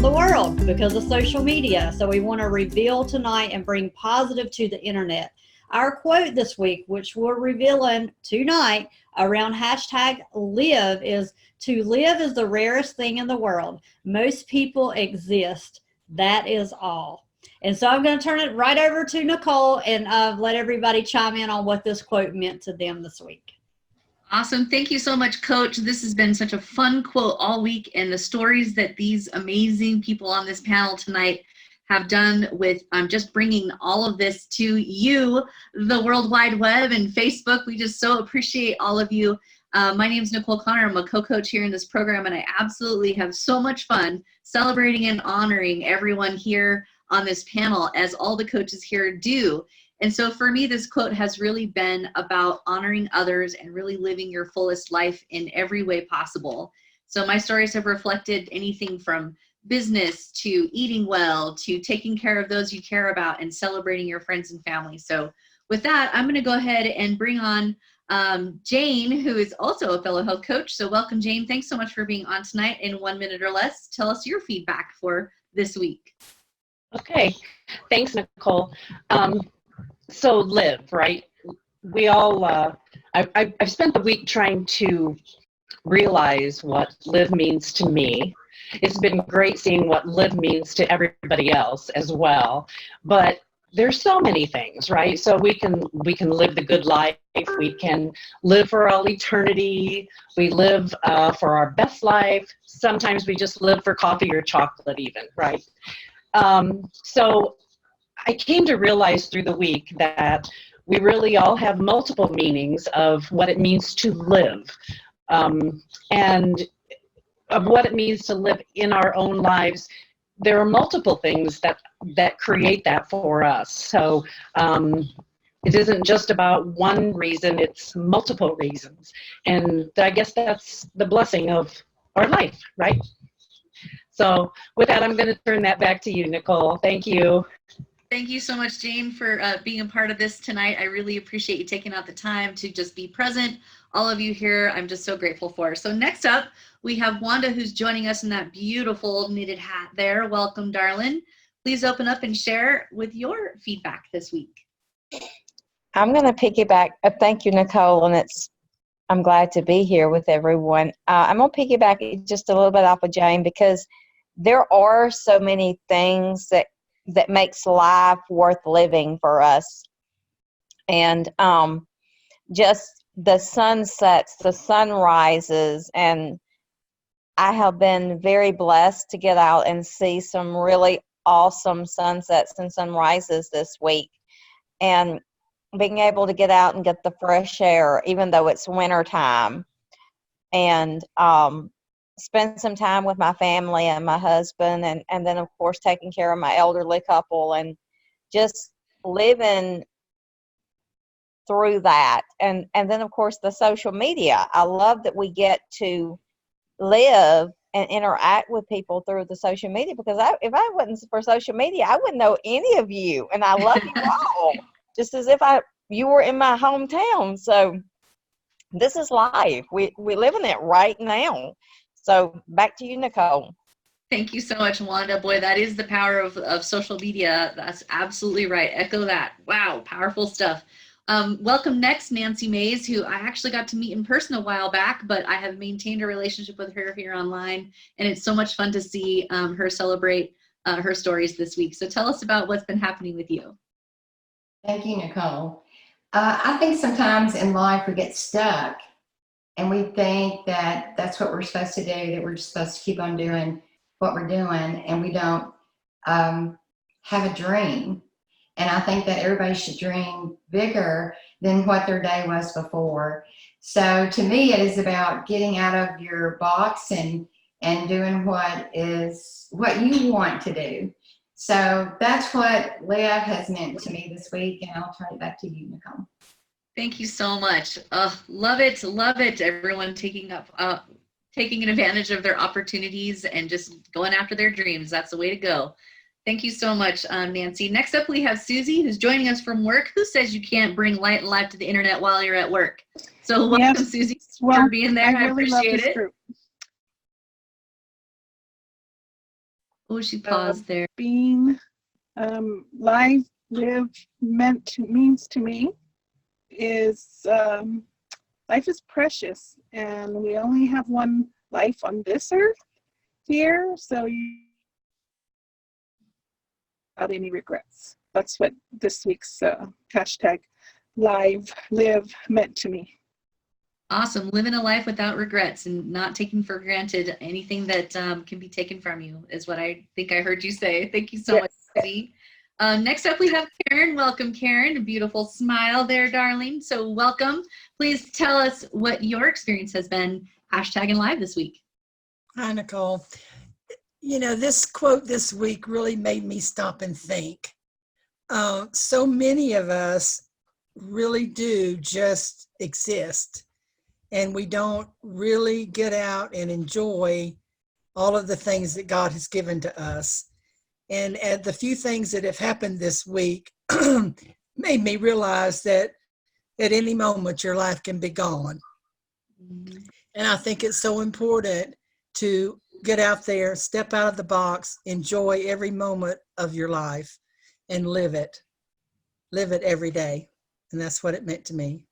the world because of social media. So we want to reveal tonight and bring positive to the internet. Our quote this week, which we're revealing tonight around hashtag live, is to live is the rarest thing in the world. Most people exist. That is all. And so I'm going to turn it right over to Nicole and let everybody chime in on what this quote meant to them this week. Awesome. Thank you so much, Coach. This has been such a fun quote all week, and the stories that these amazing people on this panel tonight have done with just bringing all of this to you, the World Wide Web and Facebook. We just so appreciate all of you. My name is Nicole Connor. I'm a co-coach here in this program, and I absolutely have so much fun celebrating and honoring everyone here on this panel, as all the coaches here do. And so for me, this quote has really been about honoring others and really living your fullest life in every way possible. So my stories have reflected anything from business to eating well to taking care of those you care about and celebrating your friends and family. So with that, I'm going to go ahead and bring on Jane, who is also a fellow health coach. So welcome, Jane. Thanks so much for being on tonight. In 1 minute or less, tell us your feedback for this week. Okay, thanks, Nicole. So live, right? We all, I've spent the week trying to realize what live means to me. It's been great seeing what live means to everybody else as well. But there's so many things, right? So we can live the good life. We can live for all eternity. We live for our best life. Sometimes we just live for coffee or chocolate even, right? So I came to realize through the week that we really all have multiple meanings of what it means to live, and of what it means to live in our own lives. There are multiple things that create that for us. So it isn't just about one reason, it's multiple reasons. And I guess that's the blessing of our life, right? So with that, I'm going to turn that back to you, Nicole. Thank you. Thank you so much, Jane, for being a part of this tonight. I really appreciate you taking out the time to just be present. All of you here, I'm just so grateful for. So next up, we have Wanda, who's joining us in that beautiful knitted hat there. Welcome, darling. Please open up and share with your feedback this week. I'm going to piggyback. Thank you, Nicole, and I'm glad to be here with everyone. I'm going to piggyback just a little bit off of Jane, because there are so many things that makes life worth living for us. And just the sunsets, the sunrises, and I have been very blessed to get out and see some really awesome sunsets and sunrises this week. And being able to get out and get the fresh air, even though it's winter time, and spend some time with my family and my husband, and then of course taking care of my elderly couple, and just living through that. And then of course the social media. I love that we get to live and interact with people through the social media, because if I wasn't for social media, I wouldn't know any of you, and I love you all just as if you were in my hometown. So this is life. We live in it right now. So back to you, Nicole. Thank you so much, Wanda. Boy, that is the power of social media. That's absolutely right. Echo that. Wow, powerful stuff. Welcome next, Nancy Mays, who I actually got to meet in person a while back, but I have maintained a relationship with her here online, and it's so much fun to see her celebrate her stories this week. So tell us about what's been happening with you. Thank you, Nicole. I think sometimes in life we get stuck, and we think that that's what we're supposed to do, that we're just supposed to keep on doing what we're doing, and we don't have a dream. And I think that everybody should dream bigger than what their day was before. So to me, it is about getting out of your box and doing what you want to do. So that's what live has meant to me this week, and I'll turn it back to you, Nicole. Thank you so much. Love it, love it. Everyone taking advantage of their opportunities and just going after their dreams. That's the way to go. Thank you so much, Nancy. Next up, we have Susie, who's joining us from work. Who says you can't bring light and life to the internet while you're at work? So welcome, yes. Susie, for being there. I really appreciate it. Group. Oh, she paused there. Being live, live means to me is life is precious, and we only have one life on this earth here, so you without any regrets. That's what this week's hashtag live live meant to me. Awesome. Living a life without regrets and not taking for granted anything that can be taken from you is what I think I heard you say. Thank you so much, Betty. Next up, we have Karen. Welcome, Karen. A beautiful smile there, darling. So welcome. Please tell us what your experience has been hashtagging live this week. Hi, Nicole. You know, this quote this week really made me stop and think. So many of us really do just exist, and we don't really get out and enjoy all of the things that God has given to us. And the few things that have happened this week made me realize that at any moment your life can be gone. And I think it's so important to get out there, step out of the box, enjoy every moment of your life, and live it. Live it every day. And that's what it meant to me.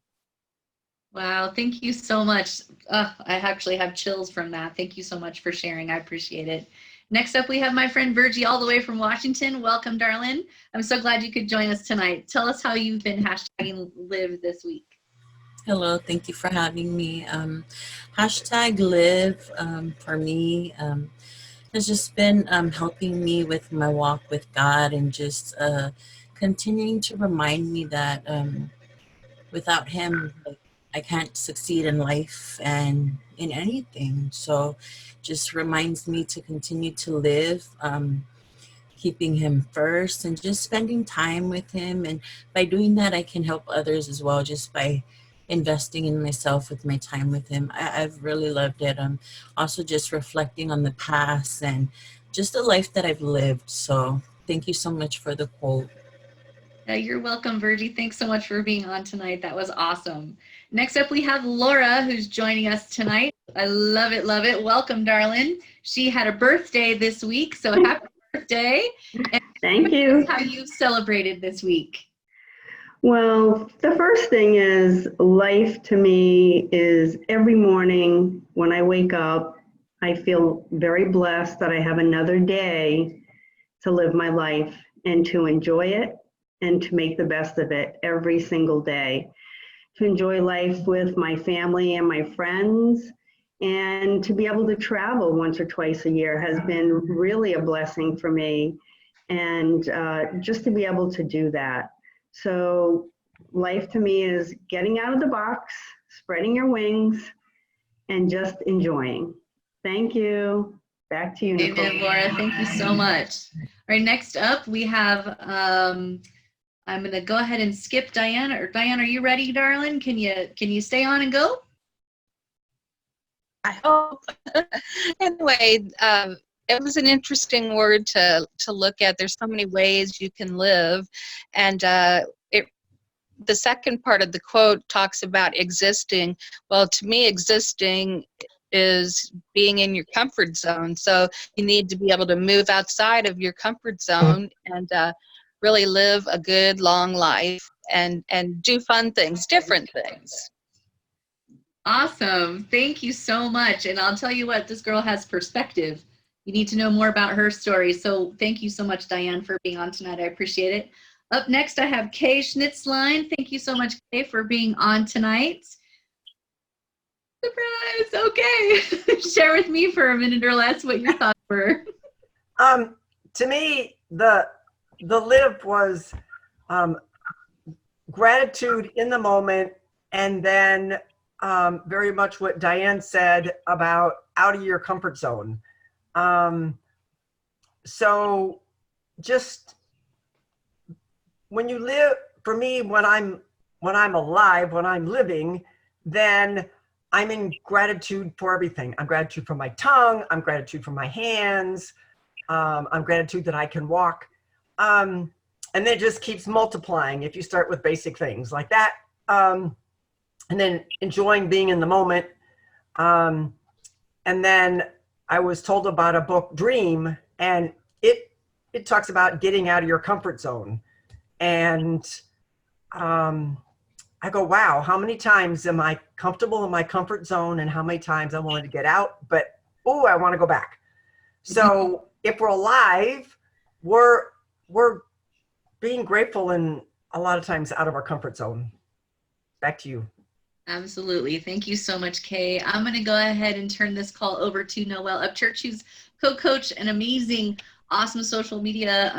Wow, thank you so much. I actually have chills from that. Thank you so much for sharing. I appreciate it. Next up, we have my friend Virgie all the way from Washington. Welcome, darling. I'm so glad you could join us tonight. Tell us how you've been hashtagging live this week. Hello, thank you for having me. Hashtag live for me has just been helping me with my walk with God, and just continuing to remind me that without Him, like, I can't succeed in life and in anything. So just reminds me to continue to live, keeping Him first and just spending time with Him. And by doing that, I can help others as well, just by investing in myself with my time with Him. I've really loved it. Also just reflecting on the past and just the life that I've lived. So thank you so much for the quote. You're welcome, Virgie. Thanks so much for being on tonight. That was awesome. Next up, we have Laura, who's joining us tonight. I love it, love it. Welcome, darling. She had a birthday this week, so happy birthday. And thank you. How you celebrated this week. Well, the first thing is, life to me is every morning when I wake up, I feel very blessed that I have another day to live my life and to enjoy it and to make the best of it every single day. To enjoy life with my family and my friends, and to be able to travel once or twice a year has been really a blessing for me. And just to be able to do that. So life to me is getting out of the box, spreading your wings, and just enjoying. Thank you. Back to you, Nicole. Amen, Laura. Thank you so much. All right, next up we have, I'm going to go ahead and skip Diane. Or Diane, are you ready, darling? Can you stay on and go? I hope. Anyway, it was an interesting word to look at. There's so many ways you can live, and the second part of the quote talks about existing. Well, to me, existing is being in your comfort zone. So you need to be able to move outside of your comfort zone and really live a good, long life and do fun things, different things. Awesome. Thank you so much. And I'll tell you what, this girl has perspective. You need to know more about her story. So thank you so much, Diane, for being on tonight. I appreciate it. Up next, I have Kay Schnitzline. Thank you so much, Kay, for being on tonight. Surprise. Okay. Share with me for a minute or less what your thoughts were. To me, the live was gratitude in the moment, and then very much what Diane said about out of your comfort zone. So just when you live, for me, when I'm alive, when I'm living, then I'm in gratitude for everything. I'm gratitude for my tongue. I'm gratitude for my hands. I'm gratitude that I can walk. And then it just keeps multiplying if you start with basic things like that. And then enjoying being in the moment. And then I was told about a book, Dream, and it talks about getting out of your comfort zone. And I go, wow, how many times am I comfortable in my comfort zone, and how many times I'm willing to get out, but oh, I want to go back. So if we're alive, we're being grateful and a lot of times out of our comfort zone. Back to you. Absolutely. Thank you so much, Kay. I'm going to go ahead and turn this call over to Noelle Upchurch, who's co-coach, an amazing, awesome social media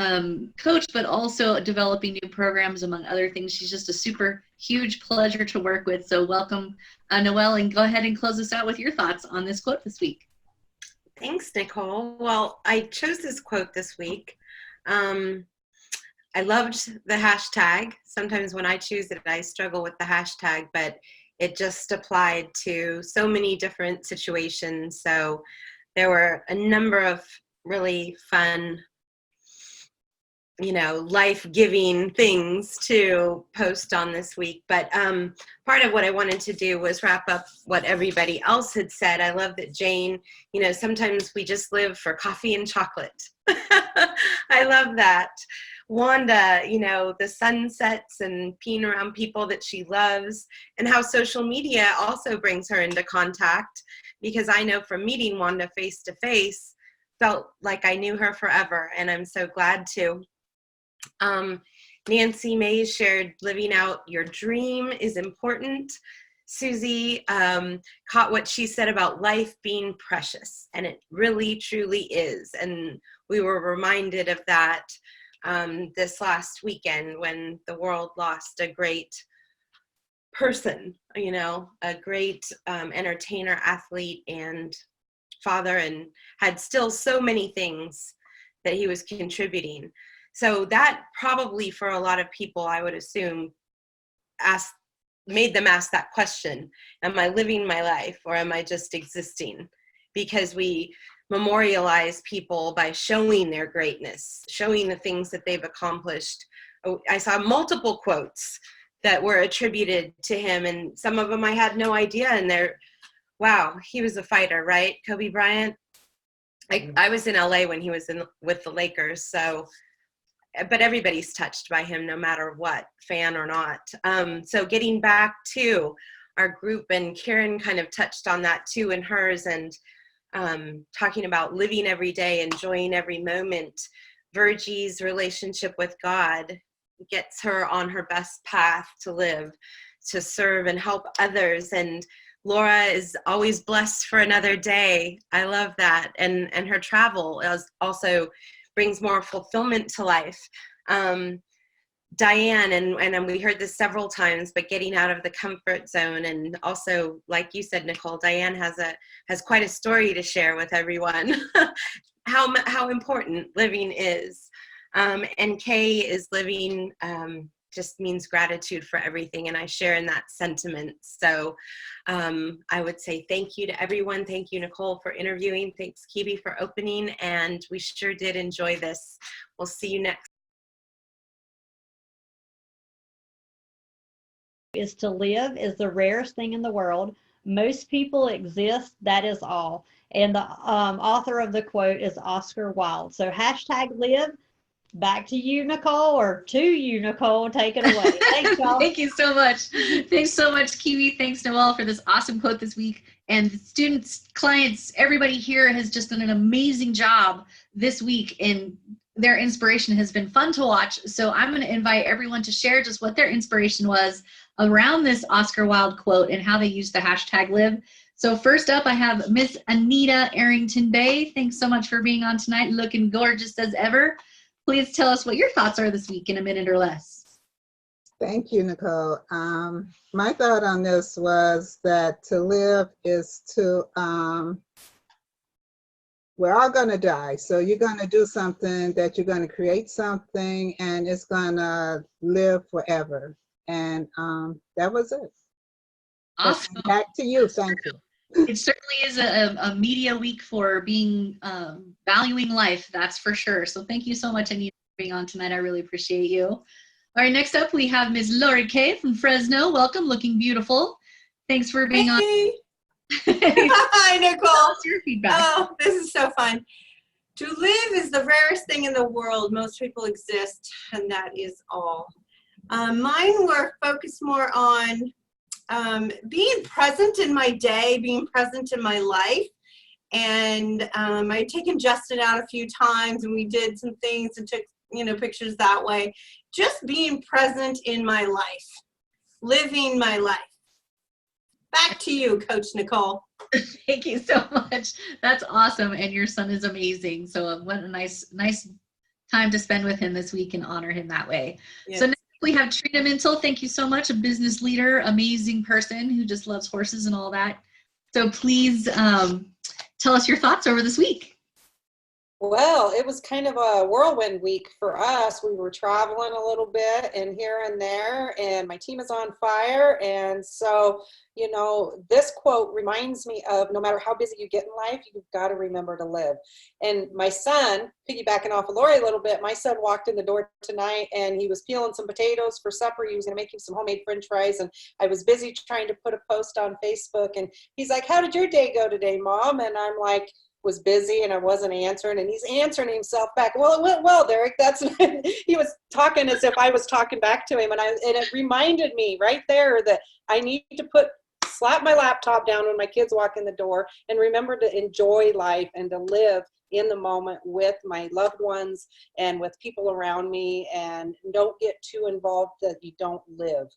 coach, but also developing new programs, among other things. She's just a super huge pleasure to work with. So welcome, Noelle, and go ahead and close us out with your thoughts on this quote this week. Thanks, Nicole. Well, I chose this quote this week. I loved the hashtag. Sometimes when I choose it, I struggle with the hashtag, but it just applied to so many different situations. So there were a number of really fun, life-giving things to post on this week. But part of what I wanted to do was wrap up what everybody else had said. I love that Jane, sometimes we just live for coffee and chocolate. I love that. Wanda, the sunsets and being around people that she loves, and how social media also brings her into contact, because I know from meeting Wanda face to face, felt like I knew her forever, and I'm so glad to. Nancy May shared living out your dream is important. Susie caught what she said about life being precious, and it really, truly is. And we were reminded of that this last weekend when the world lost a great person, a great entertainer, athlete, and father, and had still so many things that he was contributing. So that probably for a lot of people, I would assume, made them ask that question: am I living my life, or am I just existing? Because we memorialize people by showing their greatness, showing the things that they've accomplished. I saw multiple quotes that were attributed to him, and some of them I had no idea, and wow, he was a fighter, right? Kobe Bryant. I was in LA when he was with the Lakers, so, but everybody's touched by him no matter what, fan or not. So getting back to our group, and Karen kind of touched on that too in hers, and talking about living every day, enjoying every moment. Virgie's relationship with God gets her on her best path to live, to serve and help others. And Laura is always blessed for another day. I love that. And her travel also brings more fulfillment to life. Diane, and we heard this several times, but getting out of the comfort zone. And also, like you said, Nicole, Diane has quite a story to share with everyone, how important living is. And Kay is living, just means gratitude for everything, and I share in that sentiment. So I would say thank you to everyone. Thank you, Nicole, for interviewing. Thanks, Kibi, for opening, and we sure did enjoy this. We'll see you next. Is to live is the rarest thing in the world. Most people exist, that is all. And the author of the quote is Oscar Wilde. So #live. Back to you, Nicole, or to you, Nicole. Take it away. Thanks, y'all. Thank you so much. Thanks so much, Kiwi. Thanks, Noelle, for this awesome quote this week. And students, clients, everybody here has just done an amazing job this week, and their inspiration has been fun to watch. So I'm going to invite everyone to share just what their inspiration was around this Oscar Wilde quote and how they used the #live. So first up, I have Miss Anita Arrington Bay. Thanks so much for being on tonight, looking gorgeous as ever. Please tell us what your thoughts are this week in a minute or less. Thank you, Nicole. My thought on this was that to live is to, we're all going to die. So you're going to do something that you're going to create something, and it's going to live forever. And that was it. Awesome. Back to you. Thank you. It certainly is a media week for being valuing life, that's for sure. So thank you so much, Anita, for being on tonight. I really appreciate you. All right, next up we have Ms. Lori Kay from Fresno. Welcome, looking beautiful. Thanks for being on. Hi, Nicole. What's your feedback? Oh, this is so fun. To live is the rarest thing in the world. Most people exist, and that is all. Mine were focused more on being present in my day, being present in my life. And I'd taken Justin out a few times, and we did some things and took, pictures that way. Just being present in my life, living my life. Back to you, Coach Nicole. Thank you so much. That's awesome. And your son is amazing. So what a nice time to spend with him this week and honor him that way. Yes. So next we have Trina Mintel. Thank you so much. A business leader, amazing person who just loves horses and all that. So please tell us your thoughts over this week. Well, it was kind of a whirlwind week for us. We were traveling a little bit and here and there, and my team is on fire. And so, this quote reminds me of no matter how busy you get in life, you've got to remember to live. And my son, piggybacking off of Lori a little bit, my son walked in the door tonight and he was peeling some potatoes for supper. He was going to make him some homemade French fries. And I was busy trying to put a post on Facebook. And he's like, "How did your day go today, Mom?" And I'm like, was busy and I wasn't answering, and he's answering himself back. "Well, it went well, Derek." He was talking as if I was talking back to him, and it reminded me right there that I need to slap my laptop down when my kids walk in the door and remember to enjoy life and to live in the moment with my loved ones and with people around me, and don't get too involved that you don't live.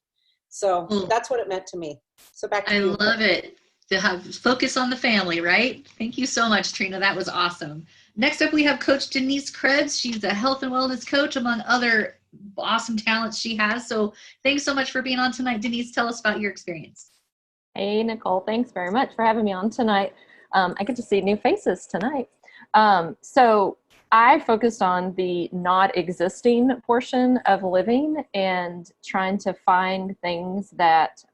So that's what it meant to me. So back to you. I love it. To have focus on the family, right? Thank you so much, Trina. That was awesome. Next up, we have Coach Denise Krebs. She's a health and wellness coach, among other awesome talents she has. So thanks so much for being on tonight. Denise, tell us about your experience. Hey, Nicole. Thanks very much for having me on tonight. I get to see new faces tonight. So I focused on the not existing portion of living and trying to find things that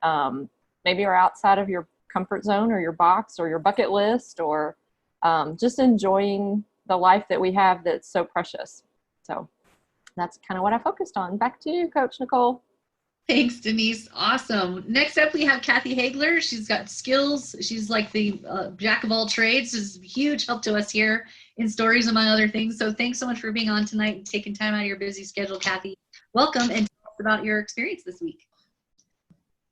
maybe are outside of your comfort zone or your box or your bucket list, or just enjoying the life that we have that's so precious. So that's kind of what I focused on. Back to you, Coach Nicole. Thanks, Denise. Awesome. Next up, we have Kathy Hagler. She's got skills. She's like the jack of all trades. Is a huge help to us here in Stories, among other things. So thanks so much for being on tonight and taking time out of your busy schedule, Kathy. Welcome, and tell us about your experience this week.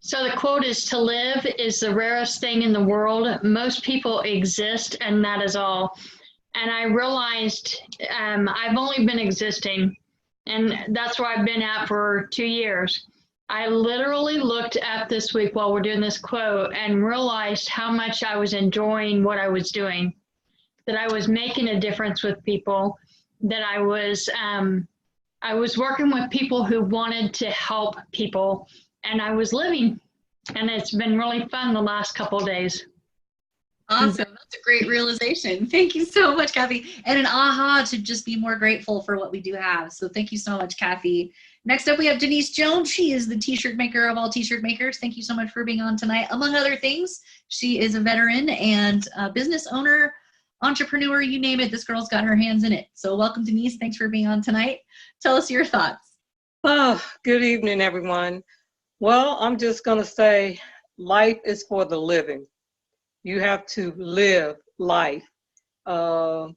So the quote is, "To live is the rarest thing in the world. Most people exist, and that is all." And I realized I've only been existing, and that's where I've been at for 2 years. I literally looked at this week while we're doing this quote and realized how much I was enjoying what I was doing, that I was making a difference with people, that I was working with people who wanted to help people, and I was living, and it's been really fun the last couple of days. Awesome. That's a great realization. Thank you so much, Kathy. And an aha to just be more grateful for what we do have. So thank you so much, Kathy. Next up, we have Denise Jones. She is the t-shirt maker of all t-shirt makers. Thank you so much for being on tonight. Among other things, she is a veteran and a business owner, entrepreneur, you name it. This girl's got her hands in it. So welcome, Denise. Thanks for being on tonight. Tell us your thoughts. Oh, good evening, everyone. Well, I'm just going to say life is for the living. You have to live life. I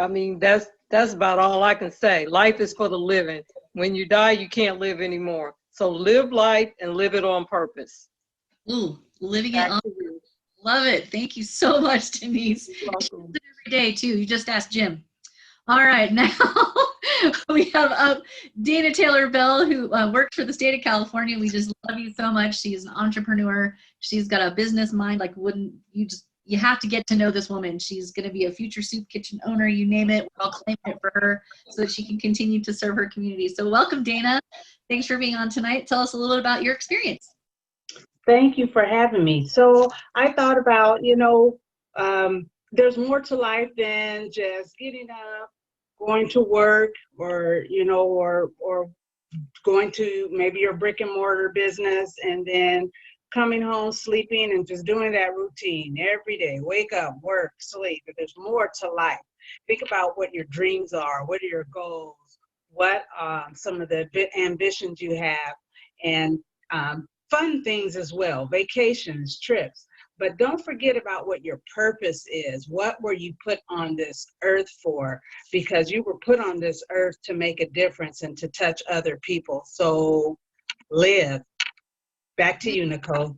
mean, that's about all I can say. Life is for the living. When you die, you can't live anymore. So live life and live it on purpose. Ooh, living it on. Love it. Thank you so much, Denise. Every day, too. You just asked Jim. All right, now we have Dana Taylor Bell, who works for the state of California. We just love you so much. She's an entrepreneur. She's got a business mind like you have to get to know this woman. She's going to be a future soup kitchen owner, you name it. We're all claiming it for her so that she can continue to serve her community. So welcome, Dana. Thanks for being on tonight. Tell us a little about your experience. Thank you for having me. So I thought about, there's more to life than just getting up, going to work, or going to maybe your brick and mortar business and then coming home, sleeping, and just doing that routine every day. Wake up, work, sleep. But there's more to life. Think about what your dreams are. What are your goals? What some of the ambitions you have, and fun things as well, vacations, trips. but don't forget about what your purpose is. What were you put on this earth for? Because you were put on this earth to make a difference and to touch other people. So live. Back to you, Nicole.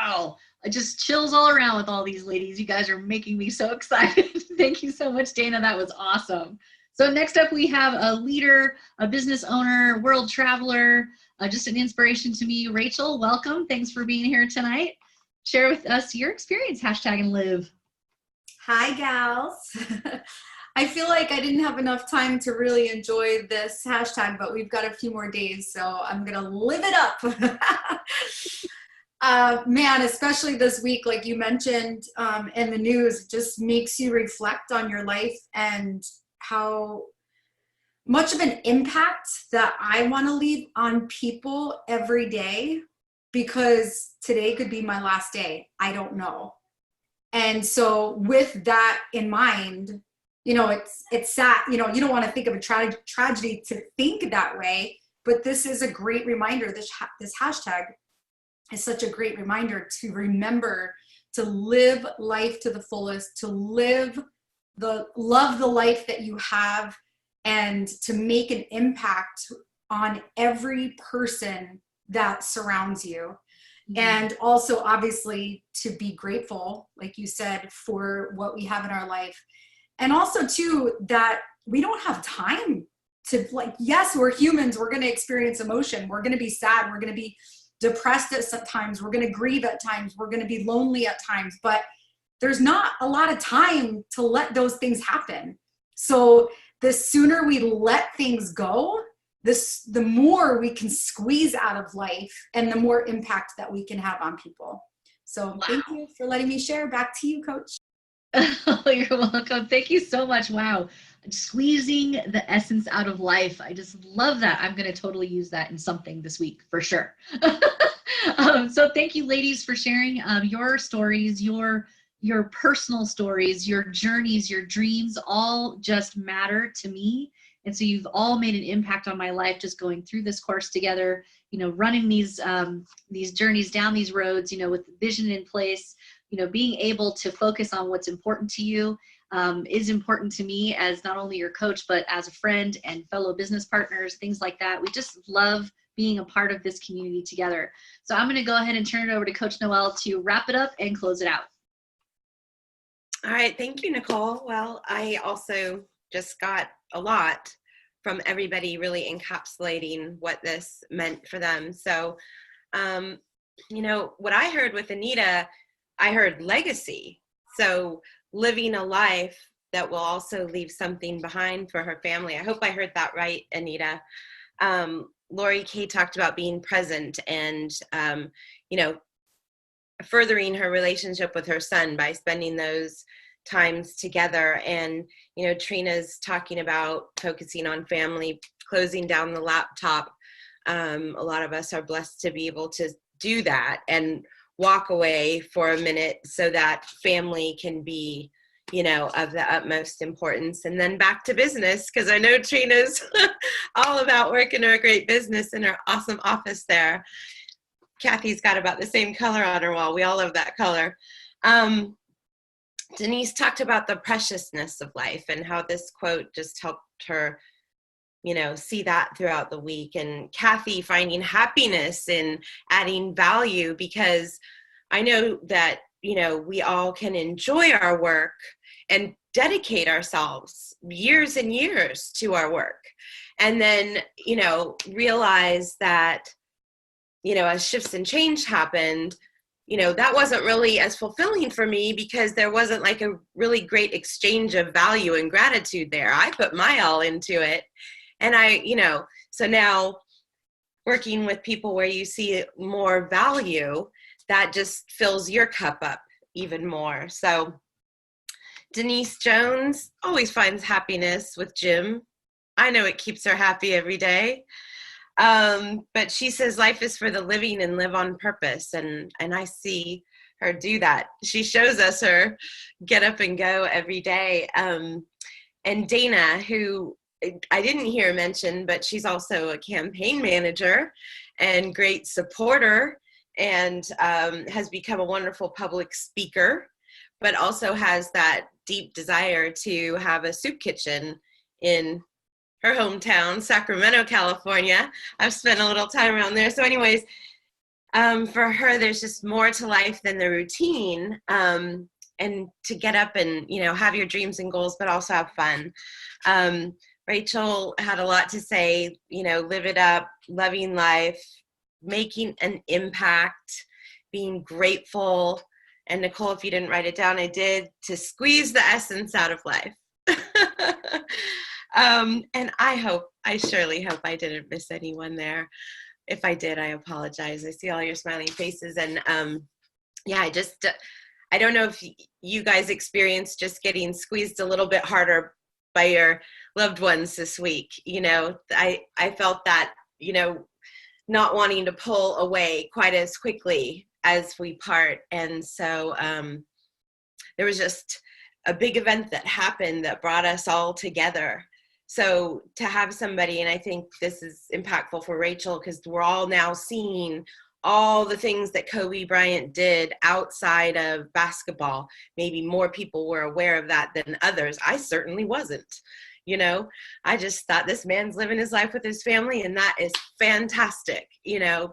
Wow. Just chills all around with all these ladies. You guys are making me so excited. Thank you so much, Dana. That was awesome. So next up, we have a leader, a business owner, world traveler, just an inspiration to me. Rachel, welcome. Thanks for being here tonight. Share with us your experience, hashtag and live. Hi, gals. I feel like I didn't have enough time to really enjoy this hashtag, but we've got a few more days, so I'm going to live it up. Man, especially this week, like you mentioned in the news, just makes you reflect on your life and how much of an impact that I want to leave on people every day, because today could be my last day. I don't know. And so with that in mind, you know, it's sad, you know, you don't want to think of a tragedy to think that way, but this is a great reminder. This hashtag is such a great reminder to remember to live life to the fullest, to love the life that you have, and to make an impact on every person that surrounds you. Mm-hmm. And also obviously to be grateful, like you said, for what we have in our life. And also too, that we don't have time to, like, yes, we're humans, we're going to experience emotion, we're going to be sad, we're going to be depressed at some times, we're going to grieve at times, we're going to be lonely at times, but there's not a lot of time to let those things happen. So the sooner we let things go, the more we can squeeze out of life and the more impact that we can have on people. So wow. Thank you for letting me share. Back to you, Coach. Oh, you're welcome. Thank you so much. Wow. Squeezing the essence out of life. I just love that. I'm going to totally use that in something this week for sure. So thank you, ladies, for sharing your stories, your personal stories, your journeys, your dreams, all just matter to me. And so you've all made an impact on my life just going through this course together, you know, running these journeys down these roads, you know, with vision in place, you know, being able to focus on what's important to you is important to me as not only your coach, but as a friend and fellow business partners, things like that. We just love being a part of this community together. So I'm going to go ahead and turn it over to Coach Noelle to wrap it up and close it out. All right. Thank you, Nicole. Well, I also just got a lot from everybody really encapsulating what this meant for them. So, you know, what I heard with Anita, I heard legacy. So living a life that will also leave something behind for her family. I hope I heard that right, Anita. Lori Kay talked about being present and, you know, furthering her relationship with her son by spending those times together. And, you know, Trina's talking about focusing on family, closing down the laptop. A lot of us are blessed to be able to do that and walk away for a minute so that family can be, you know, of the utmost importance. And then back to business, because I know Trina's all about working her great business in her awesome office there. Kathy's got about the same color on her wall. We all love that color. Denise talked about the preciousness of life and how this quote just helped her, you know, see that throughout the week. And Kathy finding happiness in adding value, because I know that, you know, we all can enjoy our work and dedicate ourselves years and years to our work. And then, you know, realize that, you know, as shifts and change happened, you know, that wasn't really as fulfilling for me because there wasn't like a really great exchange of value and gratitude there. I put my all into it. And I, you know, so now working with people where you see more value, that just fills your cup up even more. So Denise Jones always finds happiness with Jim. I know it keeps her happy every day. But she says life is for the living and live on purpose. And I see her do that. She shows us her get up and go every day. And Dana, who I didn't hear mentioned, but she's also a campaign manager and great supporter and has become a wonderful public speaker, but also has that deep desire to have a soup kitchen in her hometown, Sacramento, California. I've spent a little time around there. So anyways, for her, there's just more to life than the routine. And to get up and, have your dreams and goals, but also have fun. Rachel had a lot to say, live it up, loving life, making an impact, being grateful. And Nicole, if you didn't write it down, I did, to squeeze the essence out of life. And I surely hope I didn't miss anyone there. If I did, I apologize. I see all your smiling faces. And I don't know if you guys experienced just getting squeezed a little bit harder by your loved ones this week. I felt that, not wanting to pull away quite as quickly as we part. And so there was just a big event that happened that brought us all together. So to have somebody, and I think this is impactful for Rachel, because we're all now seeing all the things that Kobe Bryant did outside of basketball. Maybe more people were aware of that than others. I certainly wasn't. I just thought, this man's living his life with his family, and that is fantastic,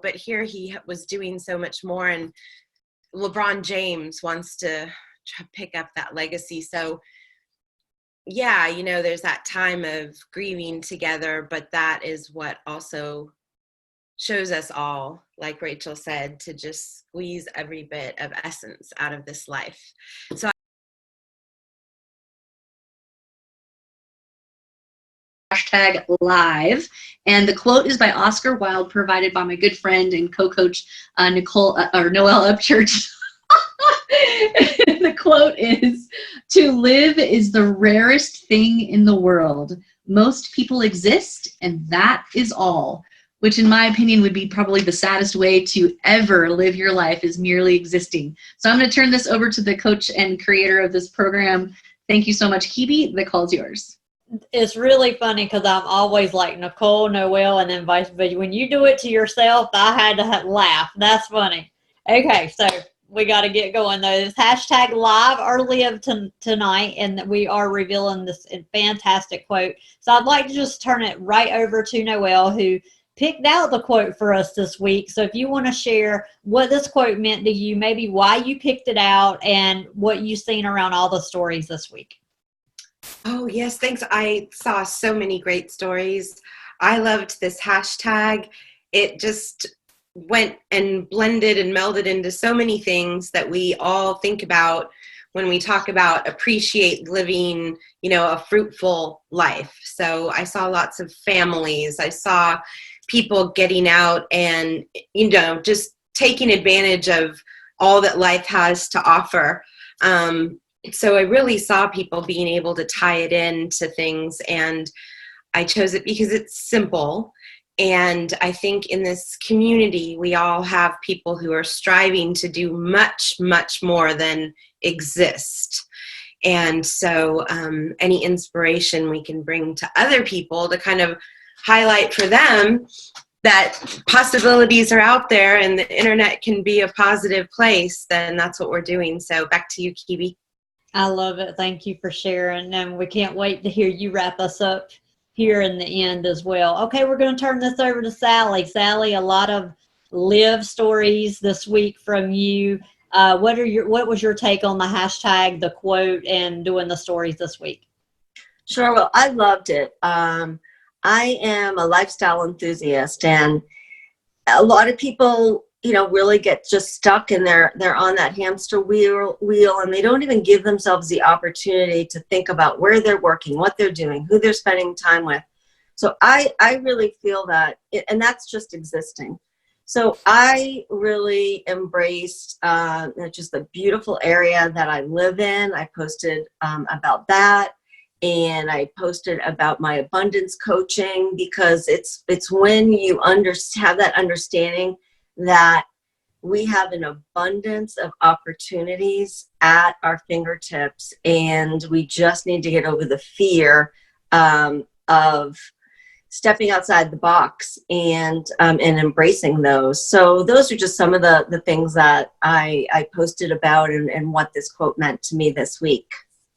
but here he was doing so much more, and LeBron James wants to pick up that legacy. So yeah, there's that time of grieving together, but that is what also shows us all, like Rachel said, to just squeeze every bit of essence out of this life. So #live, and the quote is by Oscar Wilde, provided by my good friend and co-coach Noelle Upchurch. The quote is, "To live is the rarest thing in the world. Most people exist, and that is all." Which in my opinion would be probably the saddest way to ever live your life, is merely existing. So I'm going to turn this over to the coach and creator of this program. Thank you so much, Kibi. The call's yours. It's really funny because I'm always like Nicole, Noelle, and then vice versa. When you do it to yourself, I had to laugh. That's funny. Okay, so we got to get going though. It's #live or live tonight, and we are revealing this fantastic quote. So I'd like to just turn it right over to Noelle, who picked out the quote for us this week. So if you want to share what this quote meant to you, maybe why you picked it out, and what you've seen around all the stories this week. Oh, yes, thanks. I saw so many great stories. I loved this hashtag. It just went and blended and melded into so many things that we all think about when we talk about appreciate living, a fruitful life. So I saw lots of families. I saw people getting out and, just taking advantage of all that life has to offer. So I really saw people being able to tie it into things, and I chose it because it's simple. And I think in this community, we all have people who are striving to do much, much more than exist. And so any inspiration we can bring to other people to kind of highlight for them that possibilities are out there and the internet can be a positive place, then that's what we're doing. So back to you, Kibi. I love it. Thank you for sharing. And we can't wait to hear you wrap us up here in the end as well. Okay, we're going to turn this over to Sally. Sally, a lot of live stories this week from you. What was your take on the hashtag, the quote, and doing the stories this week? Sure. Well, I loved it. I am a lifestyle enthusiast, and a lot of people, really get just stuck and they're on that hamster wheel, and they don't even give themselves the opportunity to think about where they're working, what they're doing, who they're spending time with. So I really feel that, and that's just existing. So I really embraced just the beautiful have that I live in. I posted about that. And I posted about my abundance coaching, because it's when you have that understanding that we have an abundance of opportunities at our fingertips, and we just need to get over the fear of stepping outside the box and embracing those. So those are just some of the things that I posted about and what this quote meant to me this week.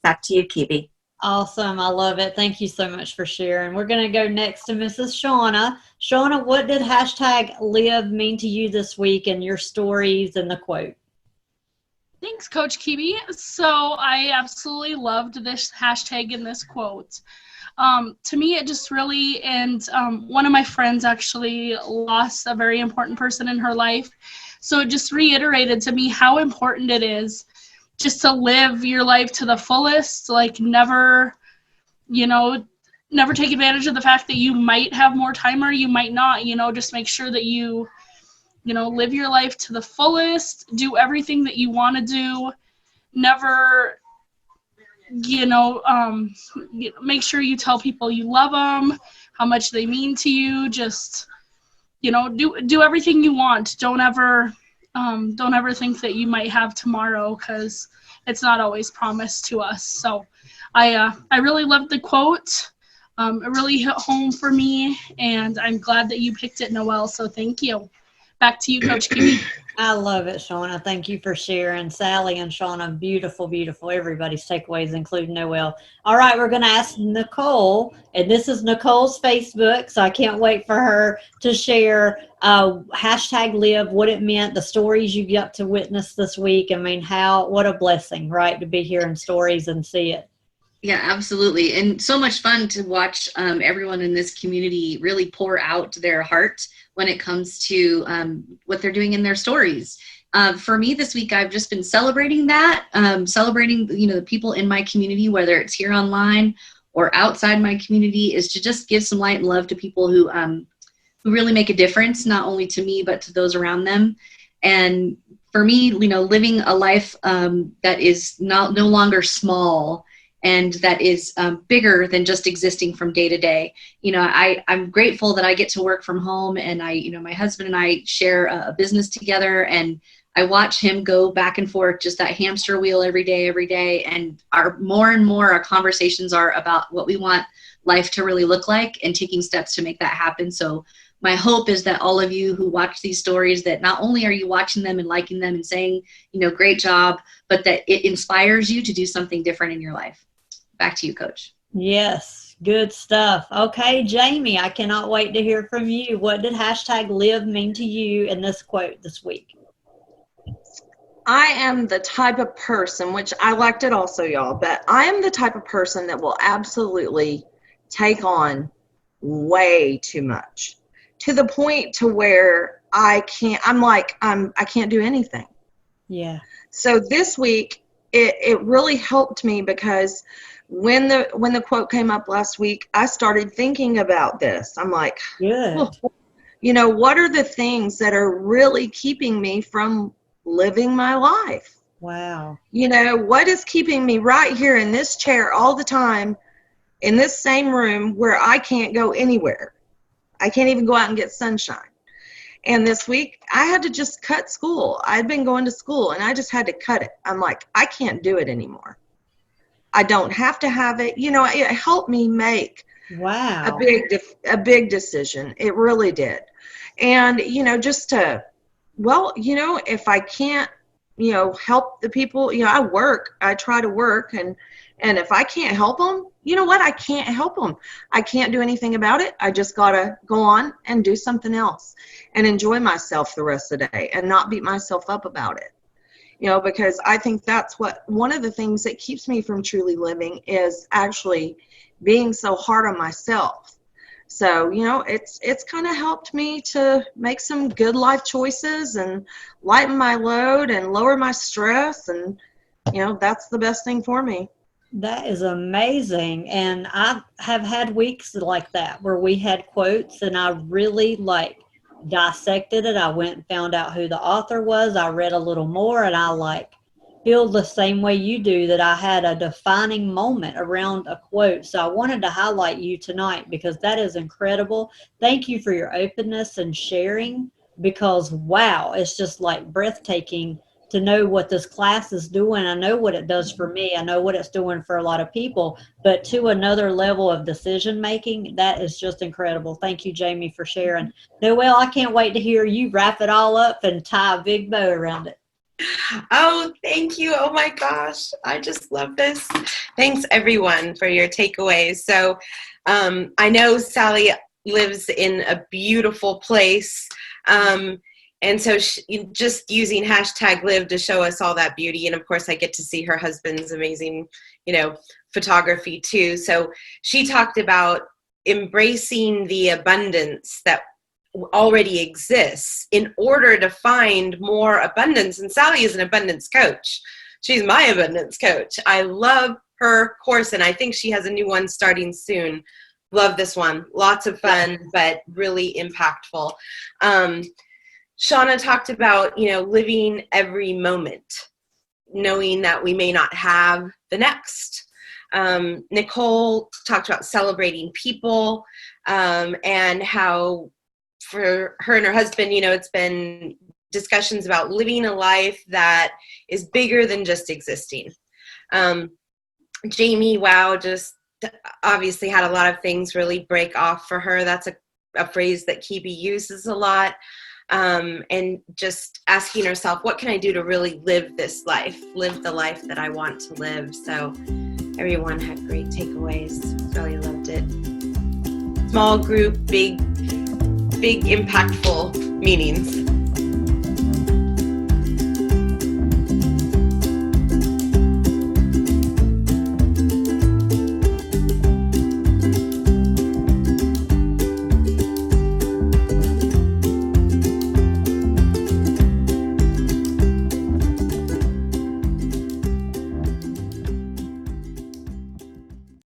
Back to you, Kibi. Awesome. I love it. Thank you so much for sharing. We're going to go next to Mrs. Shauna. Shauna, what did hashtag live mean to you this week and your stories and the quote? Thanks, Coach Kibi. So I absolutely loved this hashtag and this quote. To me, it just really, and one of my friends actually lost a very important person in her life. So it just reiterated to me how important it is just to live your life to the fullest, like never take advantage of the fact that you might have more time or you might not, just make sure that you live your life to the fullest, do everything that you want to do, never, make sure you tell people you love them, how much they mean to you, just, do everything you want. Don't ever think that you might have tomorrow, because it's not always promised to us. So I really loved the quote. It really hit home for me, and I'm glad that you picked it, Noelle. So thank you. Back to you, Coach Kibi. I love it, Shauna. Thank you for sharing. Sally and Shauna, beautiful, beautiful. Everybody's takeaways, including Noelle. All right, we're going to ask Nicole, and this is Nicole's Facebook, so I can't wait for her to share hashtag live, what it meant, the stories you got to witness this week. I mean, what a blessing, right, to be hearing stories and see it. Yeah, absolutely. And so much fun to watch everyone in this community really pour out their heart when it comes to what they're doing in their stories. For me this week, I've just been celebrating that, celebrating, the people in my community, whether it's here online or outside my community, is to just give some light and love to people who really make a difference, not only to me, but to those around them. And for me, living a life that is no longer small, and that is bigger than just existing from day to day. I'm grateful that I get to work from home, and my husband and I share a business together, and I watch him go back and forth, just that hamster wheel every day. And more and more our conversations are about what we want life to really look like and taking steps to make that happen. So my hope is that all of you who watch these stories, that not only are you watching them and liking them and saying, great job, but that it inspires you to do something different in your life. Back to you, Coach. Yes, good stuff. Okay, Jamie, I cannot wait to hear from you. What did hashtag live mean to you in this quote this week? I am the type of person, which I liked it also, y'all, but I am the type of person that will absolutely take on way too much, to the point to where I can't do anything. Yeah. So this week, it really helped me, because when the quote came up last week, I started thinking about this. I'm like, good. What are the things that are really keeping me from living my life? Wow. What is keeping me right here in this chair all the time, in this same room where I can't go anywhere? I can't even go out and get sunshine. And this week, I had to just cut school. I'd been going to school, and I just had to cut it. I'm like, I can't do it anymore. I don't have to have it. It helped me make wow a big decision. It really did. And, just to, if I can't, help the people, I try to work, and if I can't help them, you know what? I can't help them. I can't do anything about it. I just got to go on and do something else and enjoy myself the rest of the day and not beat myself up about it. Because I think that's one of the things that keeps me from truly living, is actually being so hard on myself. So, it's kind of helped me to make some good life choices and lighten my load and lower my stress. And, that's the best thing for me. That is amazing. And I have had weeks like that where we had quotes, and I really dissected it. I went and found out who the author was. I read a little more, and I feel the same way you do, that I had a defining moment around a quote. So I wanted to highlight you tonight, because that is incredible. Thank you for your openness and sharing, because wow, it's just breathtaking to know what this class is doing. I know what it does for me. I know what it's doing for a lot of people, but to another level of decision making, that is just incredible. Thank you, Jamie, for sharing. Noelle, I can't wait to hear you wrap it all up and tie a big bow around it. Oh, thank you. Oh my gosh. I just love this. Thanks everyone for your takeaways. So I know Sally lives in a beautiful place. And so just using #live to show us all that beauty. And of course I get to see her husband's amazing, photography too. So she talked about embracing the abundance that already exists in order to find more abundance. And Sally is an abundance coach. She's my abundance coach. I love her course, and I think she has a new one starting soon. Love this one. Lots of fun, but really impactful. Shauna talked about, living every moment, knowing that we may not have the next. Nicole talked about celebrating people, and how for her and her husband, it's been discussions about living a life that is bigger than just existing. Jamie, wow, just obviously had a lot of things really break off for her. That's a phrase that Kibi uses a lot. And just asking herself, what can I do to really live this life, live the life that I want to live? So everyone had great takeaways. Really loved it. Small group, big impactful meetings.